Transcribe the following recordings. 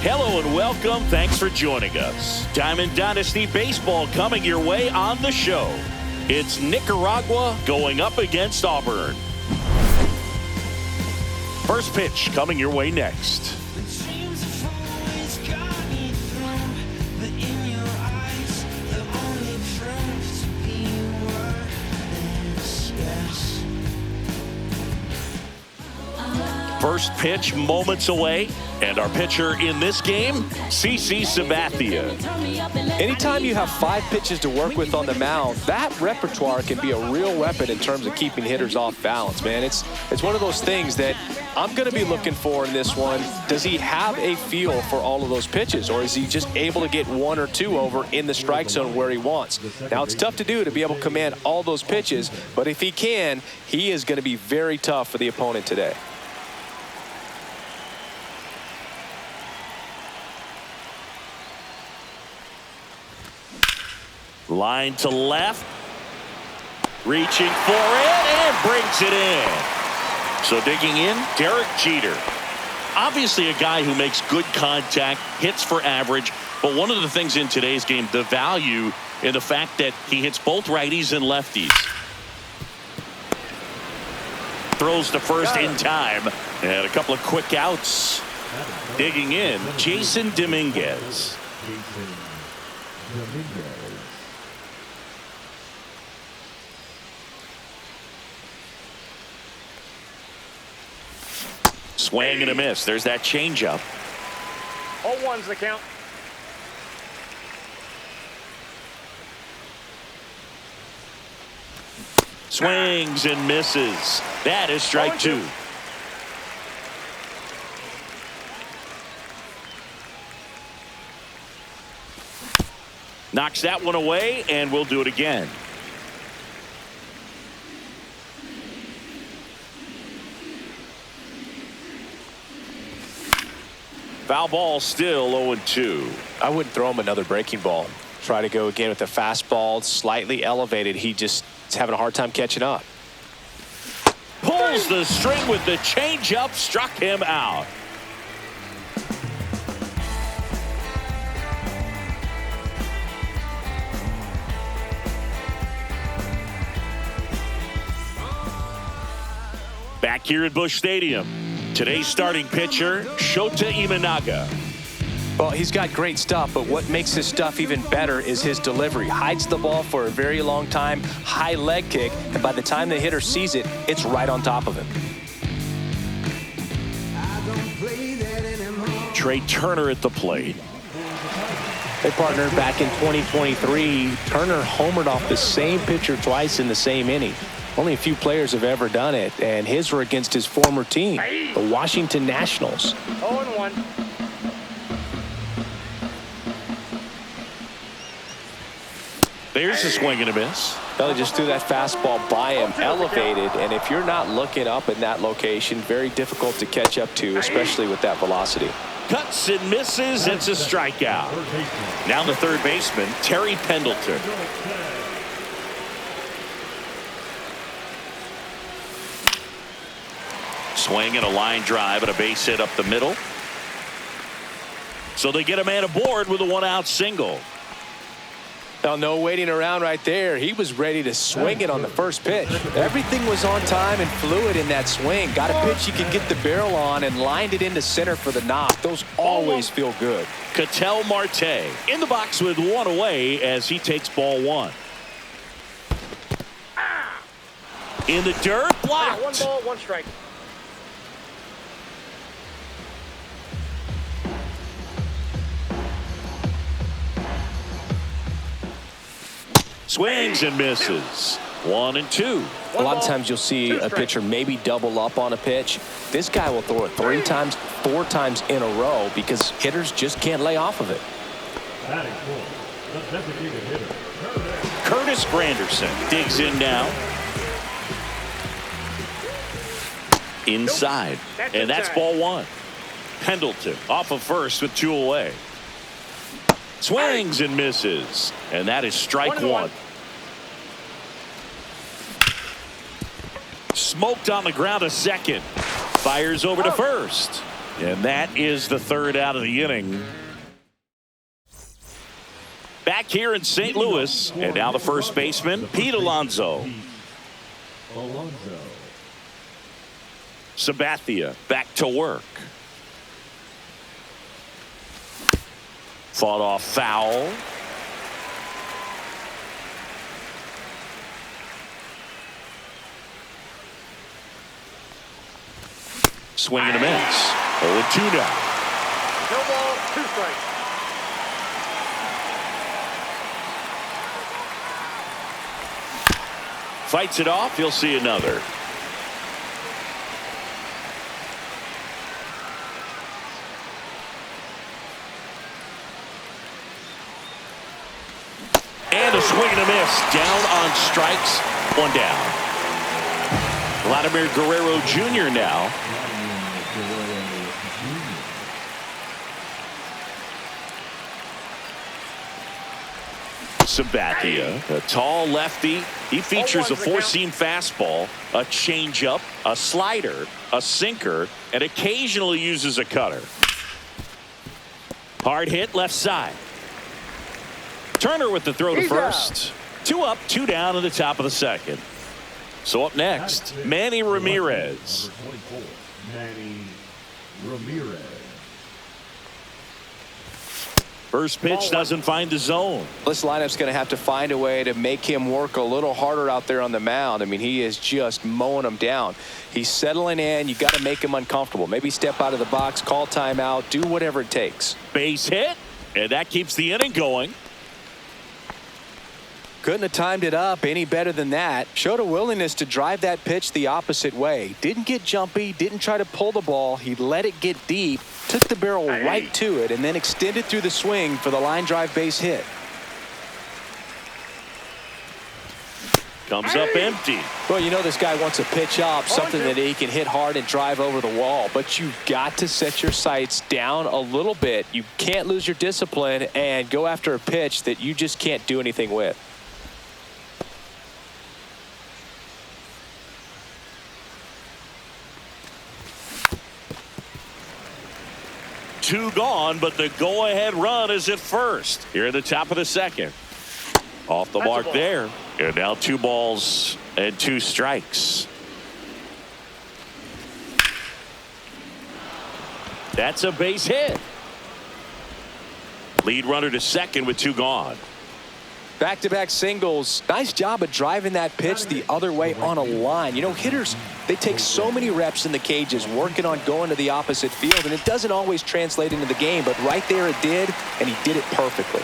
Hello and welcome. Thanks for joining us. Diamond Dynasty Baseball coming your way on the show. It's Nicaragua going up against Auburn. First pitch coming your way next. First pitch moments away, and our pitcher in this game, CC Sabathia. Anytime you have 5 pitches to work with on the mound, that repertoire can be a real weapon in terms of keeping hitters off balance, man. It's one of those things that I'm going to be looking for in this one. Does he have a feel for all of those pitches, or is he just able to get 1 or 2 over in the strike zone where he wants? Now, it's tough to do to be able to command all those pitches, but if he can, he is going to be very tough for the opponent today. Line to left. Reaching for it and brings it in. So digging in, Derek Jeter. Obviously a guy who makes good contact, hits for average. But one of the things in today's game, the value in the fact that he hits both righties and lefties. Throws to first in time. And a couple of quick outs. Digging in, Jason Dominguez. Swing and a miss. There's that changeup. 0-1's the count. Swings and misses. That is strike 2. Knocks that one away, and we'll do it again. Foul ball, still 0-2. I wouldn't throw him another breaking ball. Try to go again with the fastball, slightly elevated. He just is having a hard time catching up. Pulls the string with the changeup, struck him out. Back here at Busch Stadium. Today's starting pitcher, Shota Imanaga. Well, he's got great stuff, but what makes his stuff even better is his delivery. Hides the ball for a very long time, high leg kick, and by the time the hitter sees it, it's right on top of him. Trey Turner at the plate. Hey, partner, back in 2023, Turner homered off the same pitcher twice in the same inning. Only a few players have ever done it, and his were against his former team, the Washington Nationals. 0-1. There's a swing and a miss. Belly just threw that fastball by him, elevated, and if you're not looking up in that location, very difficult to catch up to, especially with that velocity. Cuts and misses. It's a strikeout. Now the third baseman, Terry Pendleton. Swing and a line drive and a base hit up the middle. So they get a man aboard with a 1-out single. Now, no waiting around right there. He was ready to swing it on the first pitch. Everything was on time and fluid in that swing. Got a pitch he could get the barrel on and lined it into center for the knock. Those always feel good. Ketel Marte in the box with 1 away as he takes ball 1. In the dirt, blocked. 1 ball, 1 strike. Swings and misses. 1 and 2. A lot of times you'll see a pitcher maybe double up on a pitch. This guy will throw it 3 times, 4 times in a row because hitters just can't lay off of it. Curtis Granderson digs in now. Inside. And that's ball 1. Pendleton off of first with 2 away. Swings and misses. And that is strike 1. Smoked on the ground to second. Fires over to first. And that is the third out of the inning. Back here in St. Louis, and now the first baseman, Pete Alonso. Sabathia back to work. Fought off foul. Swing and a miss. 0-2 now. No ball, 2 strikes. Fights it off. You'll see another. And a swing and a miss. Down on strikes. 1 down. Vladimir Guerrero Jr. now. Sabathia, a tall lefty. He features a 4-seam fastball, a changeup, a slider, a sinker, and occasionally uses a cutter. Hard hit left side. Turner with the throw to first. 2 up, 2 down in the top of the second. So up next, Manny Ramirez. Manny Ramirez. First pitch doesn't find the zone. This lineup's going to have to find a way to make him work a little harder out there on the mound. I mean, he is just mowing them down. He's settling in. You got to make him uncomfortable. Maybe step out of the box, call timeout, do whatever it takes. Base hit, and that keeps the inning going. Couldn't have timed it up any better than that. Showed a willingness to drive that pitch the opposite way. Didn't get jumpy, didn't try to pull the ball. He let it get deep, took the barrel right to it, and then extended through the swing for the line drive base hit. Comes up empty. Well, you know this guy wants a pitch up, something that he can hit hard and drive over the wall. But you've got to set your sights down a little bit. You can't lose your discipline and go after a pitch that you just can't do anything with. Two gone, but the go-ahead run is at first. Here at the top of the second. Off the mark there. And now 2 balls and 2 strikes. That's a base hit. Lead runner to second with 2 gone. Back-to-back singles. Nice job of driving that pitch the other way on a line. You know, hitters, they take so many reps in the cages working on going to the opposite field, and it doesn't always translate into the game, but right there it did, and he did it perfectly.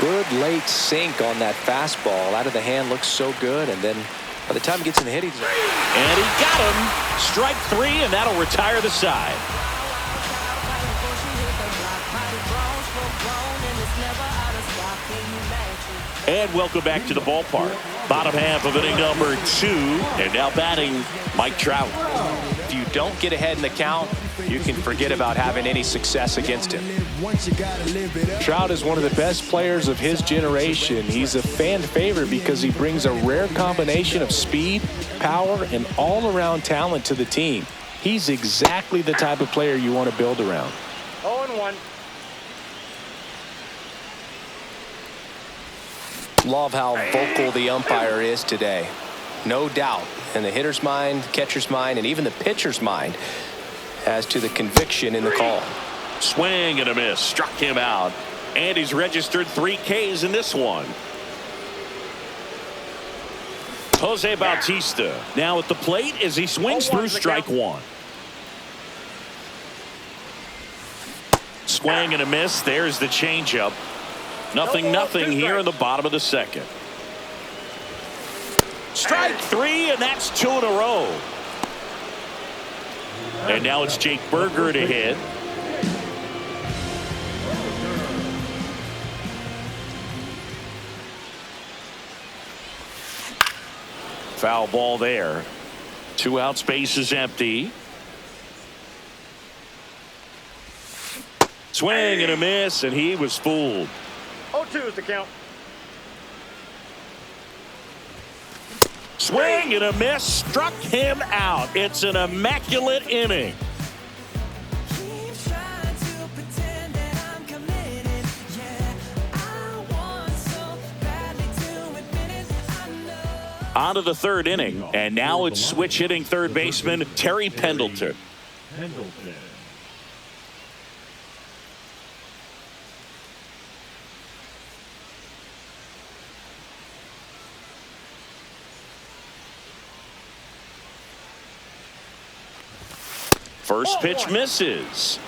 Good late sink on that fastball. Out of the hand, looks so good, and then by the time he gets in the hit, he's... And he got him. Strike 3, and that'll retire the side. And welcome back to the ballpark. Bottom half of inning number 2. And now batting, Mike Trout. If you don't get ahead in the count, you can forget about having any success against him. Trout is one of the best players of his generation. He's a fan favorite because he brings a rare combination of speed, power, and all-around talent to the team. He's exactly the type of player you want to build around. 0-1. Love how vocal the umpire is today. No doubt in the hitter's mind, catcher's mind, and even the pitcher's mind as to the conviction in the call. Swing and a miss. Struck him out. And he's registered 3 Ks in this one. Jose Bautista now at the plate as he swings through strike 1. Swing and a miss. There's the changeup. Nothing here in the bottom of the second. Strike 3, and that's 2 in a row. And now it's Jake Berger to hit. Foul ball there. 2 out, space is empty. Swing and a miss, and he was fooled. 0-2 is the count. Swing and a miss. Struck him out. It's an immaculate inning. On to the third inning, and now it's switch hitting third baseman Terry Pendleton. First pitch misses.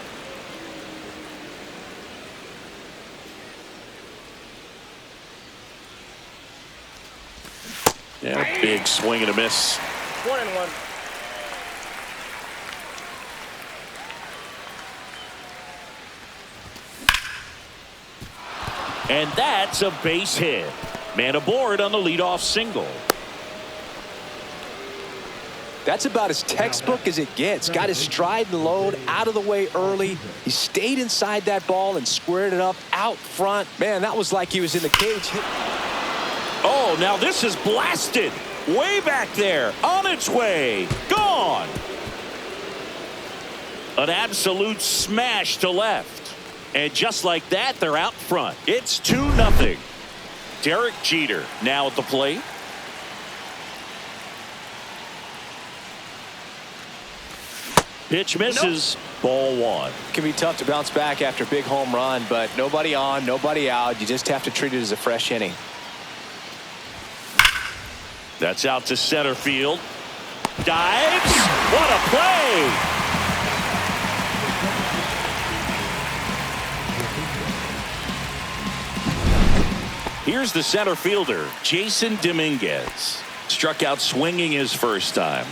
Yeah, big swing and a miss. 1-1. And that's a base hit. Man aboard on the leadoff single. That's about as textbook as it gets. Got his stride and load out of the way early. He stayed inside that ball and squared it up out front. Man, that was like he was in the cage. Oh, now this is blasted. Way back there. On its way. Gone. An absolute smash to left. And just like that, they're out front. It's 2-0. Derek Jeter now at the plate. Pitch misses. Ball one. Can be tough to bounce back after a big home run, but nobody on, nobody out. You just have to treat it as a fresh inning. That's out to center field. Dives. What a play. Here's the center fielder, Jason Dominguez. Struck out swinging his first time.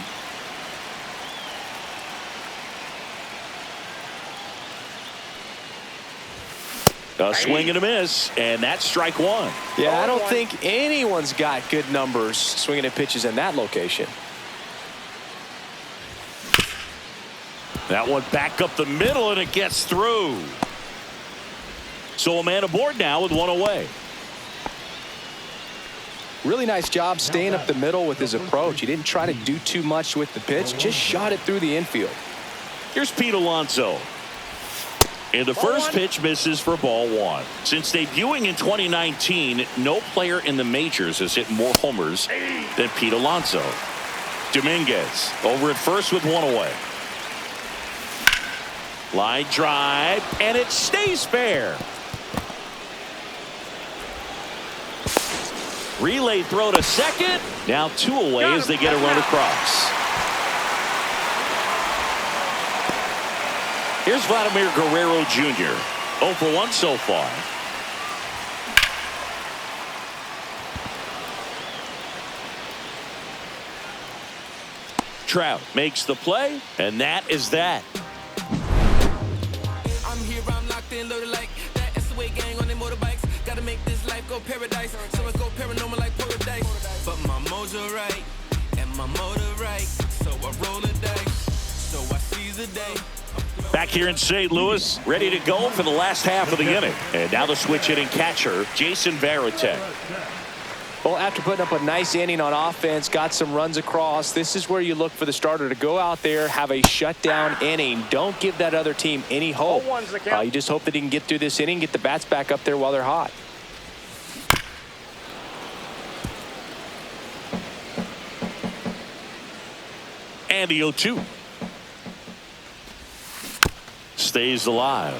A swing and a miss, and that's strike one. Yeah, I don't think anyone's got good numbers swinging at pitches in that location. That one back up the middle, and it gets through. So a man aboard now with one away. Really nice job staying up the middle with his approach. He didn't try to do too much with the pitch, just shot it through the infield. Here's Pete Alonso. And the first pitch misses for ball one. Since debuting in 2019, no player in the majors has hit more homers than Pete Alonso. Dominguez over at first with one away. Line drive, and it stays fair. Relay throw to second. Now two away as they get a run across. Here's Vladimir Guerrero Jr. 0 for 1 so far. Trout makes the play, and that is that. I'm here, I'm locked in, loaded like that. It's the way gang on their motorbikes. Gotta make this life go paradise. So I go paranormal like paradise. But my mojo right, and my motor right. So I roll the dice. So I seize the day. Back here in St. Louis, ready to go for the last half of the inning. And now the switch hitting catcher, Jason Varitek. Well, after putting up a nice inning on offense, got some runs across, this is where you look for the starter to go out there, have a shutdown inning. Don't give that other team any hope. You just hope that he can get through this inning, get the bats back up there while they're hot. And the 0-2. Stays alive.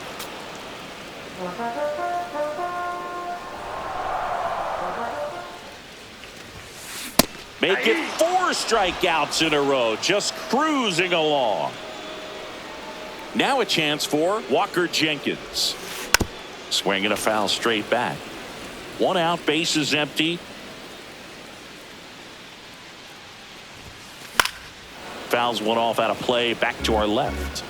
Make it 4 strikeouts in a row, just cruising along. Now a chance for Walker Jenkins. Swinging a foul straight back. 1 out, bases empty. Fouls one off out of play, back to our left.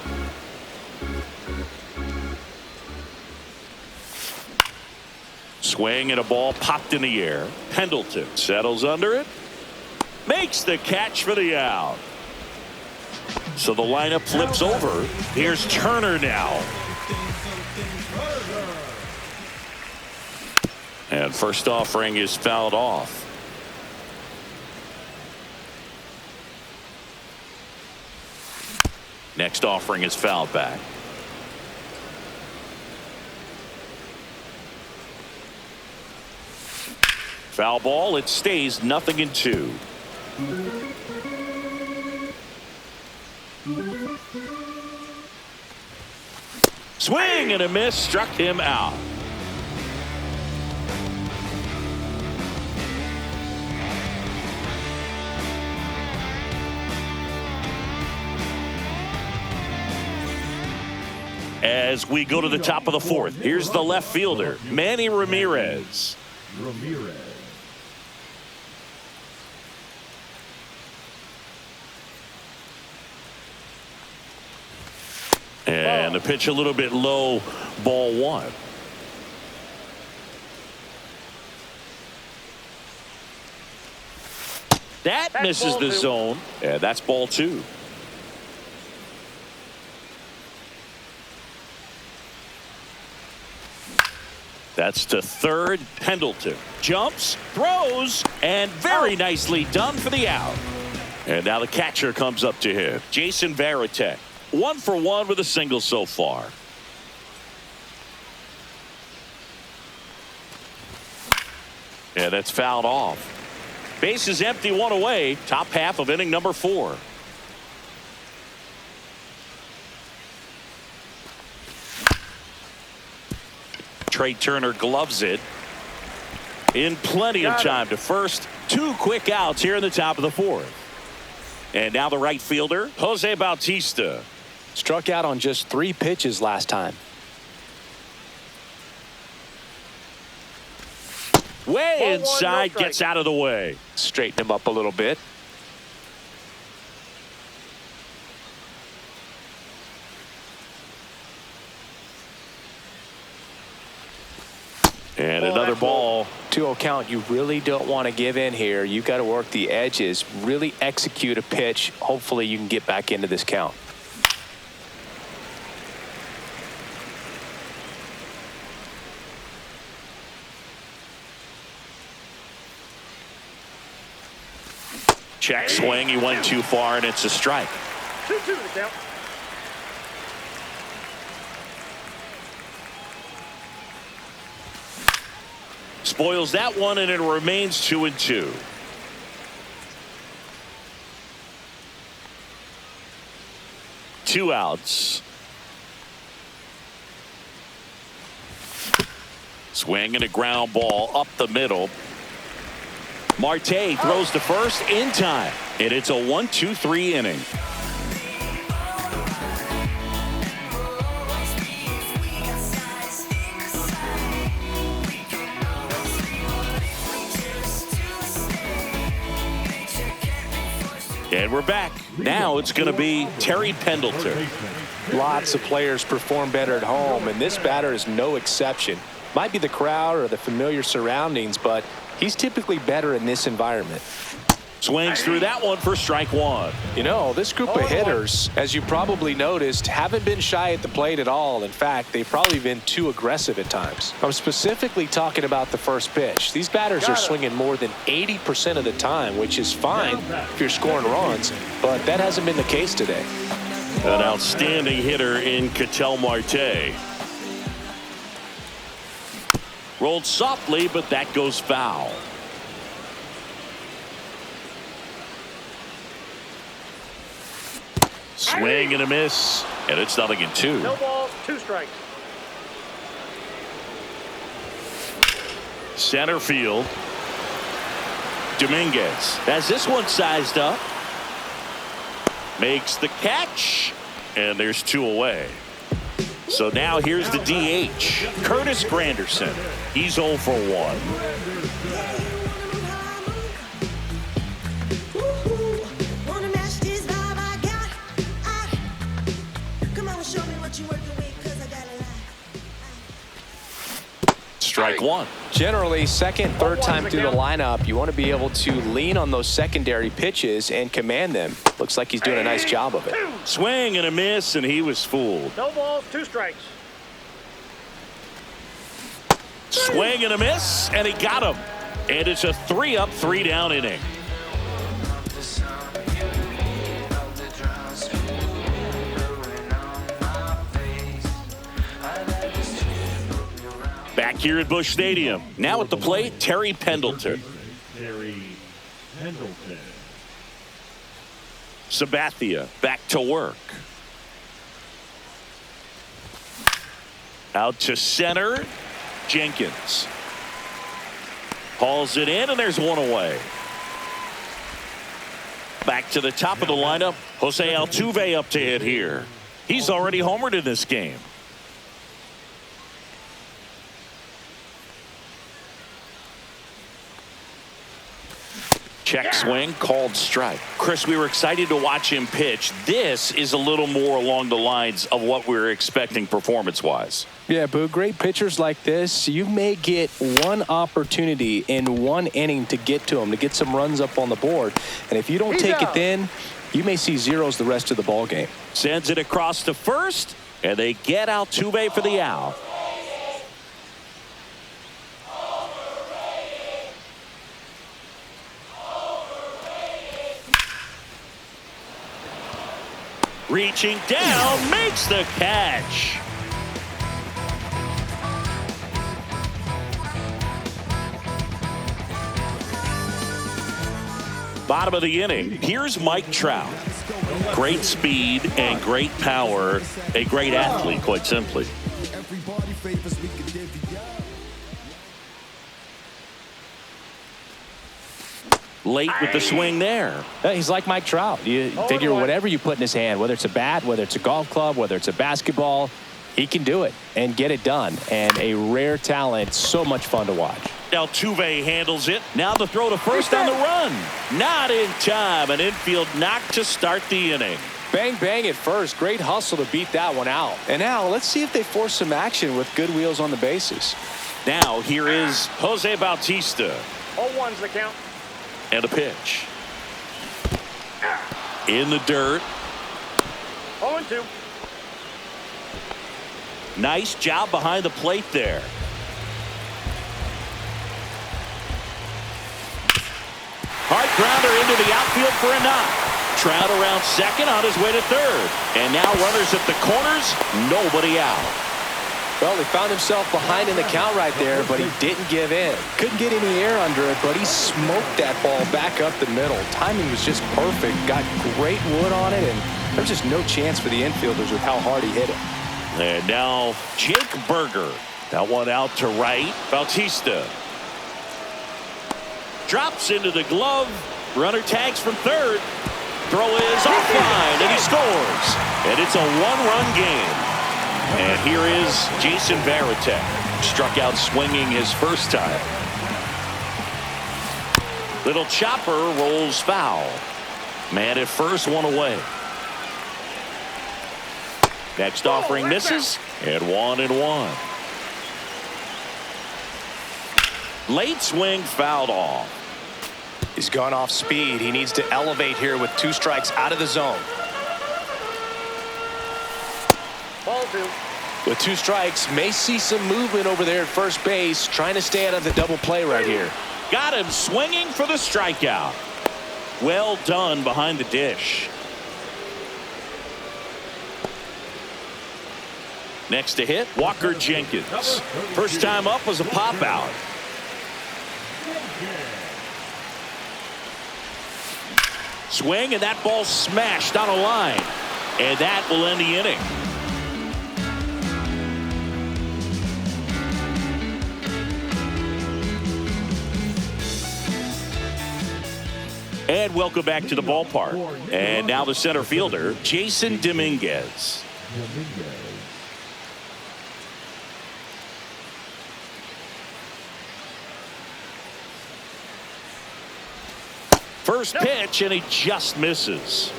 Swing and a ball popped in the air. Pendleton settles under it. Makes the catch for the out. So the lineup flips over. Here's Turner now. And first offering is fouled off. Next offering is fouled back. Foul ball. It stays 0-2. Swing and a miss, struck him out. As we go to the top of the fourth, here's the left fielder, Manny Ramirez. And the pitch a little bit low, ball one. That misses the zone. Yeah, that's ball two. That's to third. Pendleton jumps, throws, and very nicely done for the out. And now the catcher comes up to him, Jason Varitek. 1 for 1 with a single so far. And that's fouled off. Base is empty, 1 away. Top half of inning number 4. Trey Turner gloves it. In plenty of time to first. 2 quick outs here in the top of the 4th. And now the right fielder, Jose Bautista. Struck out on just 3 pitches last time. Way inside, gets out of the way. Straighten him up a little bit. And another ball. 2-0 count. You really don't want to give in here. You've got to work the edges, really execute a pitch. Hopefully you can get back into this count. Check swing. He went too far, and it's a strike. 2-2 the count. Spoils that one, and it remains 2-2. Two outs. Swing and a ground ball up the middle. Marte throws to first in time, and it's a 1-2-3 inning. And we're back. Now it's going to be Terry Pendleton. Lots of players perform better at home, and this batter is no exception. Might be the crowd or the familiar surroundings, but he's typically better in this environment. Swings through that one for strike one. You know, this group of hitters, as you probably noticed, haven't been shy at the plate at all. In fact, they've probably been too aggressive at times. I'm specifically talking about the first pitch. These batters are swinging more than 80% of the time, which is fine if you're scoring runs, but that hasn't been the case today. An outstanding hitter in Ketel Marte. Rolled softly, but that goes foul. Swing and a miss, and it's 0-2. No balls, 2 strikes. Center field. Dominguez has this one sized up. Makes the catch, and there's 2 away. So now here's the DH, Curtis Granderson. He's 0 for 1. Strike one. Generally, second, third time through the lineup, you want to be able to lean on those secondary pitches and command them. Looks like he's doing a nice job of it. Swing and a miss, and he was fooled. No balls, 2 strikes. Swing and a miss, and he got him. And it's a 3-up, 3-down inning. Back here at Busch Stadium. Now at the plate, Terry Pendleton. Terry Pendleton. Sabathia back to work. Out to center. Jenkins. Hauls it in, and there's one away. Back to the top of the lineup. Jose Altuve up to hit here. He's already homered in this game. Check swing, called strike. Chris, we were excited to watch him pitch. This is a little more along the lines of what we were expecting performance-wise. Yeah, Boo, great pitchers like this, you may get one opportunity in one inning to get to them, to get some runs up on the board. And if you don't take it then, you may see zeros the rest of the ball game. Sends it across to first, and they get Altuve for the out. Reaching down, makes the catch. Bottom of the inning. Here's Mike Trout. Great speed and great power. A great athlete, quite simply. Late with the swing there. He's like Mike Trout. You figure whatever you put in his hand, whether it's a bat, whether it's a golf club, whether it's a basketball, he can do it and get it done. And a rare talent, so much fun to watch. Altuve handles it. Now the throw to first on the run. Not in time. An infield knock to start the inning. Bang, bang at first. Great hustle to beat that one out. And now let's see if they force some action with good wheels on the bases. Now here is Jose Bautista. 0-1's the count. And a pitch. In the dirt. 0-2. Nice job behind the plate there. Hard grounder into the outfield for a knock. Trout around second on his way to third. And now runners at the corners. Nobody out. Well, he found himself behind in the count right there, but he didn't give in. Couldn't get any air under it, but he smoked that ball back up the middle. Timing was just perfect. Got great wood on it, and there's just no chance for the infielders with how hard he hit it. And now Jake Berger. That one out to right. Bautista. Drops into the glove. Runner tags from third. Throw is offline, and he scores. And it's a one-run game. And here is Jason Varitek. Struck out swinging his first time. Little chopper rolls foul. Man at first, one away. Next offering misses, and 1-1. Late swing fouled off. He's gone off speed. He needs to elevate here with 2 strikes out of the zone. Ball 2. With 2 strikes, may see some movement over there at first base, trying to stay out of the double play right here. Got him swinging for the strikeout. Well done behind the dish. Next to hit, Walker Jenkins. First time up was a pop out. Swing, and that ball smashed on a line. And that will end the inning. And welcome back to the ballpark. And now the center fielder, Jason Dominguez. First pitch, and he just misses.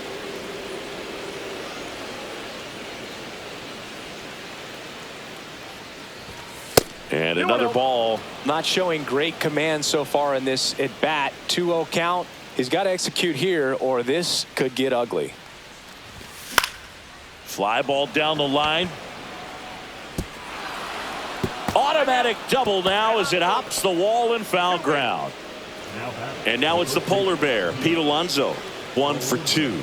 And another ball. Not showing great command so far in this at bat. 2-0 count. He's got to execute here, or this could get ugly. Fly ball down the line. Automatic double now as it hops the wall and foul ground. And now it's the polar bear, Pete Alonso. 1 for 2.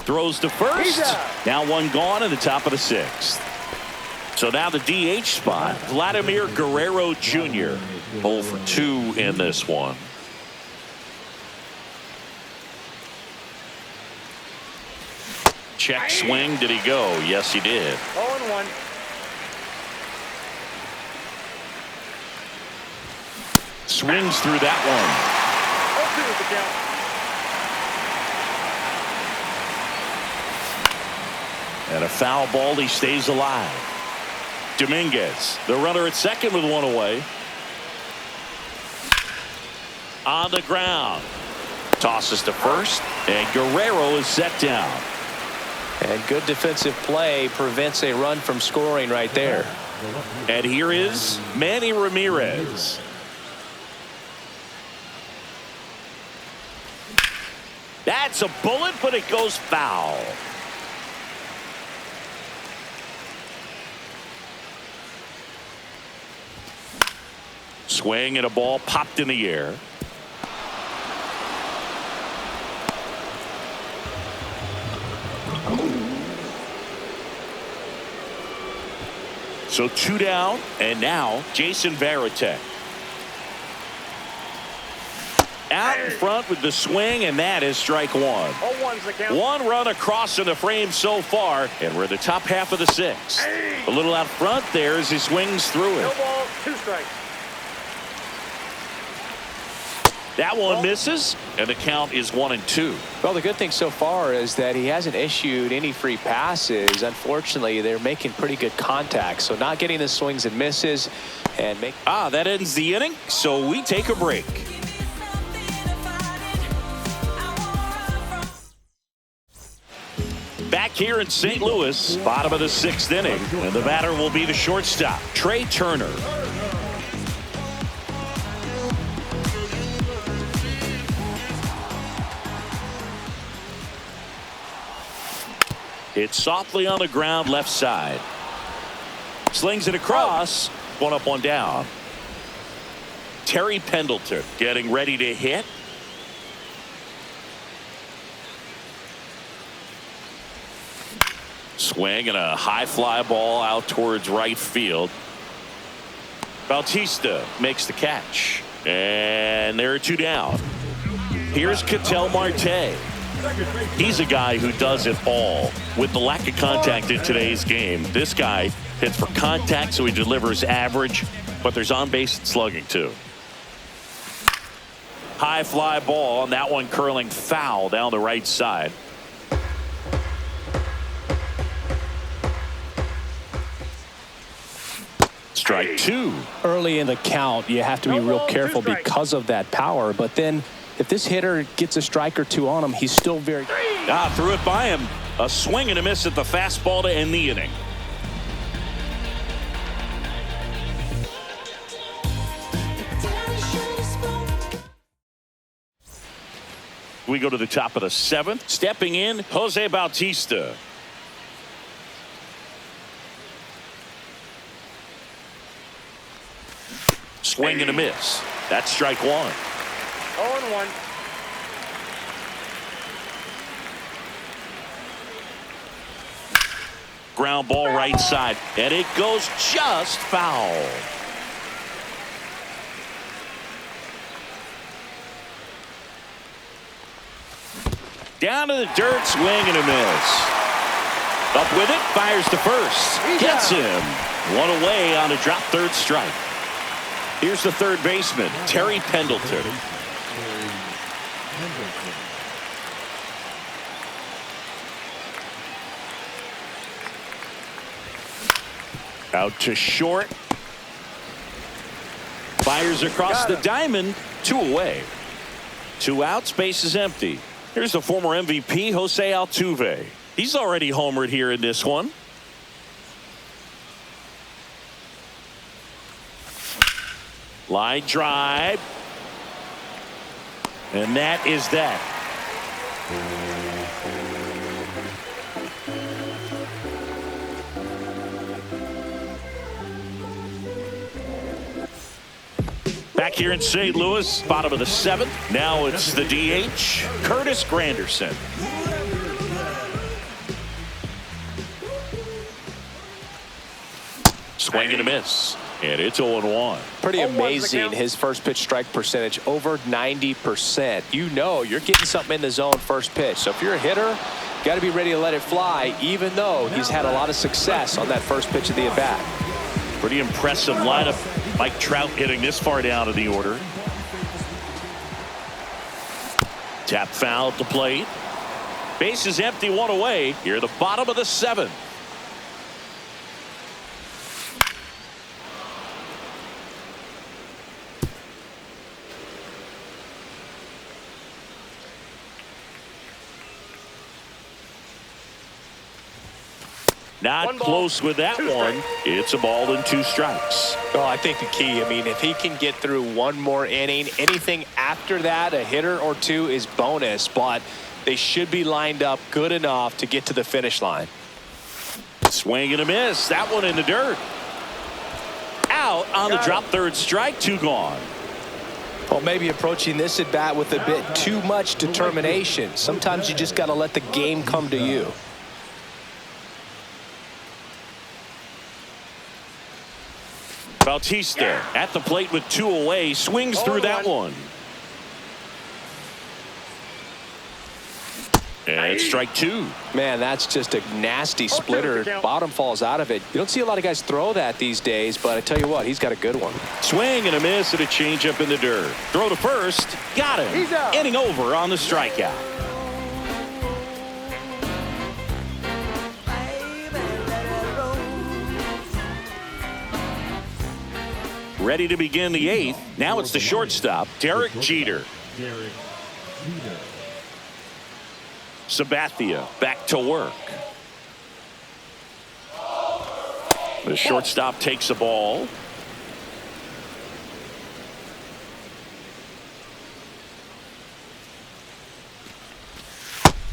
Throws to first. Now one gone in the top of the 6th. So now the DH spot, Vladimir Guerrero Jr. 0 for 2 in this one. Check swing. Did he go? Yes, he did. 0-1. Swings through that one. 0-2 is the count. And a foul ball. He stays alive. Dominguez, the runner at second with one away. On the ground. Tosses to first. And Guerrero is set down. And good defensive play prevents a run from scoring right there. And here is Manny Ramirez. That's a bullet, but it goes foul. Swing and a ball popped in the air. So 2 down, and now Jason Varitek. Out in front with the swing, and that is strike 1. 0-1's the count. 1 run across in the frame so far, and we're in the top half of the 6th. A little out front there as he swings through No it. ball, 2 strikes. That one misses, and the count is 1-2. Well, the good thing so far is that he hasn't issued any free passes. Unfortunately, they're making pretty good contact, so not getting the swings and misses. And that ends the inning, so we take a break. Back here in St. Louis, bottom of the 6th inning, and the batter will be the shortstop, Trey Turner. It's softly on the ground left side. Slings it across. 1 up, 1 down. Terry Pendleton getting ready to hit. Swing and a high fly ball out towards right field. Bautista makes the catch. And there are 2 down. Here's Ketel Marte. He's a guy who does it all. With the lack of contact in today's game, this guy hits for contact, so he delivers average, but there's on-base slugging too. High fly ball, and that one curling foul down the right side. Strike 2. early in the count, you have to be real careful because of that power. But then if this hitter gets a strike or 2 on him, he's still very... Threw it by him. A swing and a miss at the fastball to end the inning. We go to the top of the 7th. Stepping in, Jose Bautista. Swing and a miss. That's strike 1. 0-1. Ground ball right side, and it goes just foul. Down to the dirt, swing and a miss. Up with it, fires to first. Gets him. 1 away on a drop third strike. Here's the third baseman, Terry Pendleton. Out to short. Fires across the diamond. 2 away. 2 outs, base is empty. Here's the former MVP, Jose Altuve. He's already homered here in this one. Line drive. And that is that. Back here in St. Louis, bottom of the 7th. Now it's the DH, Curtis Granderson. Swing and a miss. And it's 0-1. Pretty 0-1's the amazing, count. his first pitch strike percentage, over 90%. You know you're getting something in the zone first pitch. So if you're a hitter, you got to be ready to let it fly, even though he's had a lot of success on that first pitch of the at-bat. Pretty impressive lineup. Mike Trout getting this far down in the order. Tap foul at the plate. Base is empty, one away. Here the bottom of the 7th. Not One ball, close with that 2 one. strikes. It's a ball and 2 strikes. Oh, I think the key, I mean, if he can get through one more inning, anything after that, a hitter or 2 is bonus, but they should be lined up good enough to get to the finish line. Swing and a miss. That one in the dirt. Out on the drop, 3rd strike, 2 gone. Well, maybe approaching this at bat with a bit too much determination. Sometimes you just got to let the game come to you. Bautista at the plate with 2 away. Swings through that one. And strike 2. Man, that's just a nasty splitter. Bottom falls out of it. You don't see a lot of guys throw that these days, but I tell you what, he's got a good one. Swing and a miss and a changeup in the dirt. Throw to first. Got him. He's out. Inning over on the strikeout. Ready to begin the 8th. Now it's the shortstop, Derek Jeter. Derek Jeter. Sabathia back to work. The shortstop takes a ball.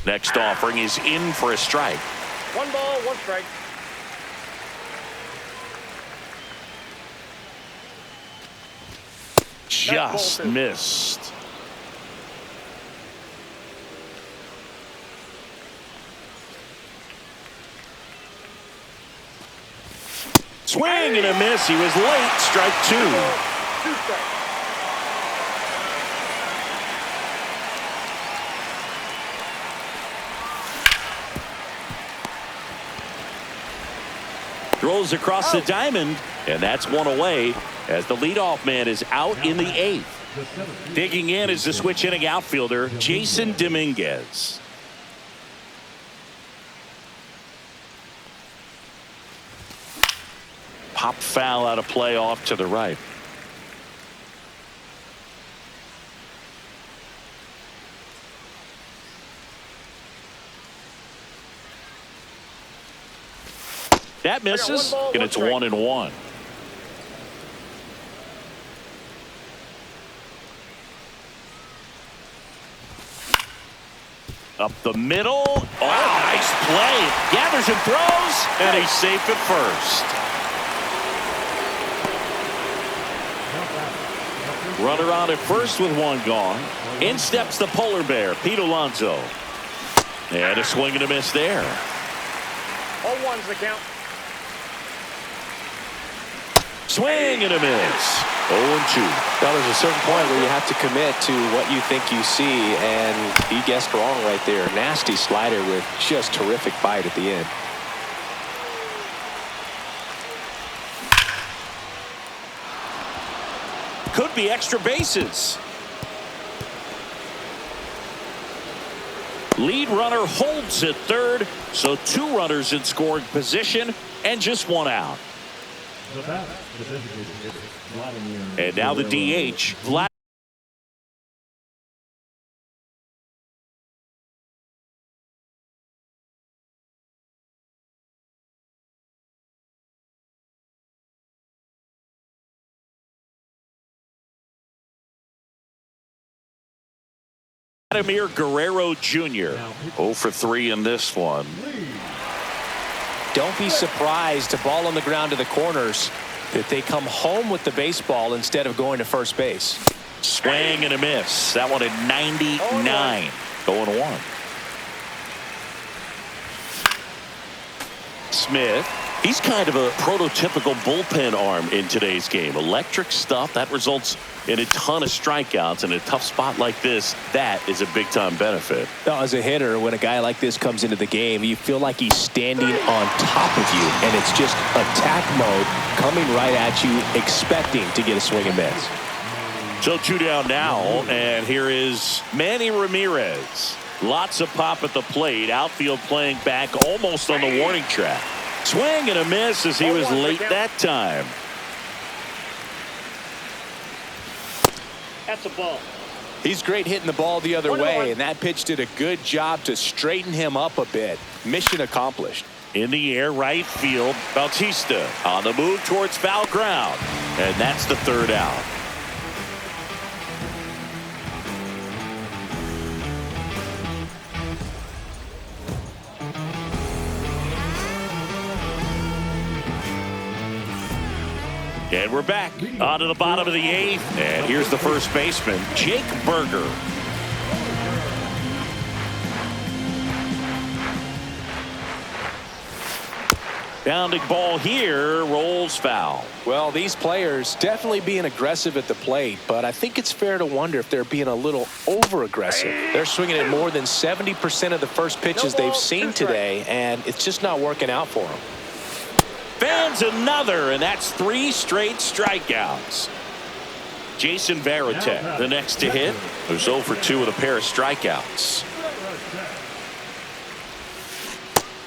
Next offering is in for a strike. 1 ball, 1 strike. Just missed. Swing and a miss. He was late. Strike 2. 2 strikes. Throws across the diamond, and that's 1 away as the leadoff man is out in the 8th. Digging in is the switch hitting outfielder, Jason Dominguez. Pop foul out of play off to the right. That misses, and it's 1-1. Up the middle. Oh, nice play. Gathers and throws, and he's safe at first. Runner on at first with 1 gone. In steps the polar bear, Pete Alonso. And a swing and a miss there. 0-1's the count. Swing and a miss. 0-2. Now, there's a certain point where you have to commit to what you think you see, and he guessed wrong right there. Nasty slider with just terrific bite at the end. Could be extra bases. Lead runner holds at third, so 2 runners in scoring position and just 1 out. The batter, the designated hitter, Vladimir. And now the DH, Vladimir Guerrero Jr. 0 for 3 in this one. Don't be surprised, a ball on the ground to the corners, that they come home with the baseball instead of going to first base. Swing and a miss. That one at 99. 0-1. Smith He's kind of a prototypical bullpen arm in today's game. Electric stuff that results in a ton of strikeouts. In a tough spot like this, that is a big-time benefit. Now, as a hitter, when a guy like this comes into the game, you feel like he's standing on top of you, and it's just attack mode coming right at you, expecting to get a swing and miss. So 2 down now, and here is Manny Ramirez. Lots of pop at the plate. Outfield playing back almost on the warning track. Swing and a miss as he was late that time. That's a ball. He's great hitting the ball the other way, and that pitch did a good job to straighten him up a bit. Mission accomplished. In the air, right field. Bautista on the move towards foul ground. And that's the 3rd out. And we're back on to the bottom of the 8th. And here's the first baseman, Jake Berger. Bounding ball here, rolls foul. Well, these players definitely being aggressive at the plate, but I think it's fair to wonder if they're being a little over-aggressive. They're swinging at more than 70% of the first pitches they've seen today, and it's just not working out for them. Fans another, and that's 3 straight strikeouts. Jason Varitek, the next to hit, who's 0 for 2 with a pair of strikeouts.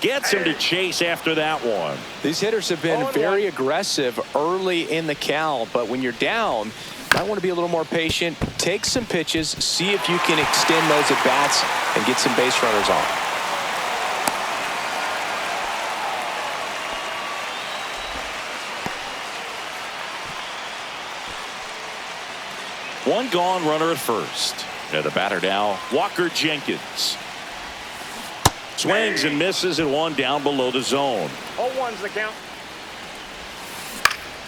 Gets him to chase after that one. These hitters have been very aggressive early in the count, but when you're down, you might want to be a little more patient. Take some pitches, see if you can extend those at bats and get some base runners on. One gone, runner at first. And the batter now, Walker Jenkins. Swings and misses, and one down below the zone. 0-1's the count.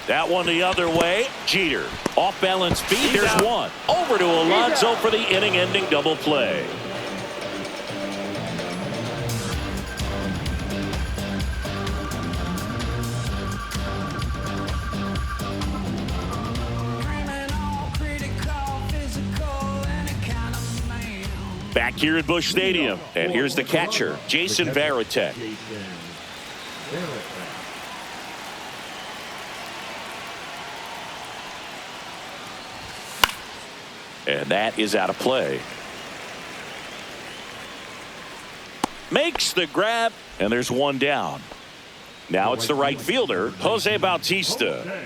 That one the other way. Jeter off balance feet. There's one. Over to Alonso for the inning-ending double play. Back here at Busch Stadium, and here's the catcher, Jason Varitek. And that is out of play. Makes the grab, and there's one down. Now it's the right fielder, Jose Bautista.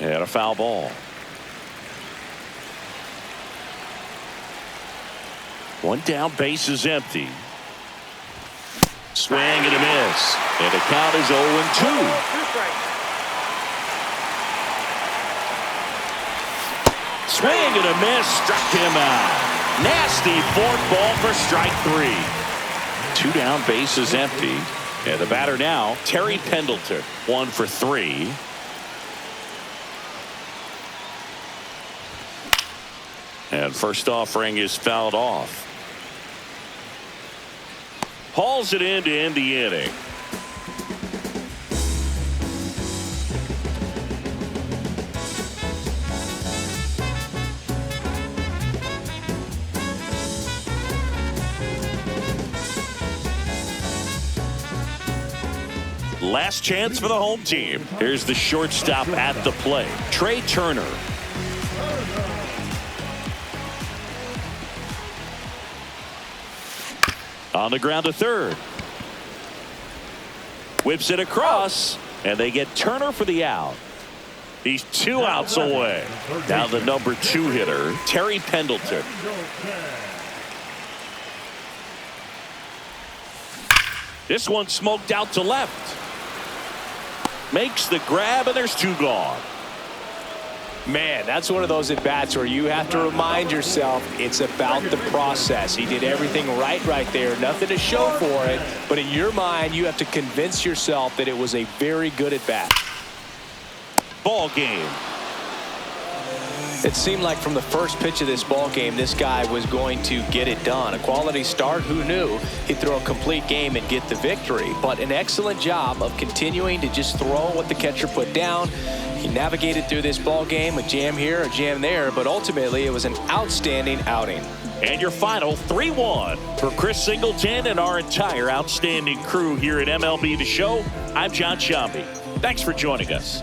And a foul ball. One down, base is empty. Swing and a miss. And the count is 0-2. Swing and a miss, struck him out. Nasty fork ball for strike 3. 2 down, base is empty. And the batter now, Terry Pendleton, 1 for 3. And first offering is fouled off. Hauls it in to end the inning. Last chance for the home team. Here's the shortstop at the plate, Trey Turner. On the ground to third. Whips it across, and they get Turner for the out. He's 2 outs away. Now the number 2 hitter, Terry Pendleton. This one smoked out to left. Makes the grab, and there's 2 gone. Man, that's one of those at-bats where you have to remind yourself it's about the process. He did everything right there. Nothing to show for it. But in your mind, you have to convince yourself that it was a very good at-bat. Ball game. It seemed like from the first pitch of this ball game, this guy was going to get it done. A quality start, who knew? He'd throw a complete game and get the victory. But an excellent job of continuing to just throw what the catcher put down. He navigated through this ball game, a jam here, a jam there, but ultimately it was an outstanding outing. And your final 3-1 for Chris Singleton and our entire outstanding crew here at MLB The Show. I'm John Shambi. Thanks for joining us.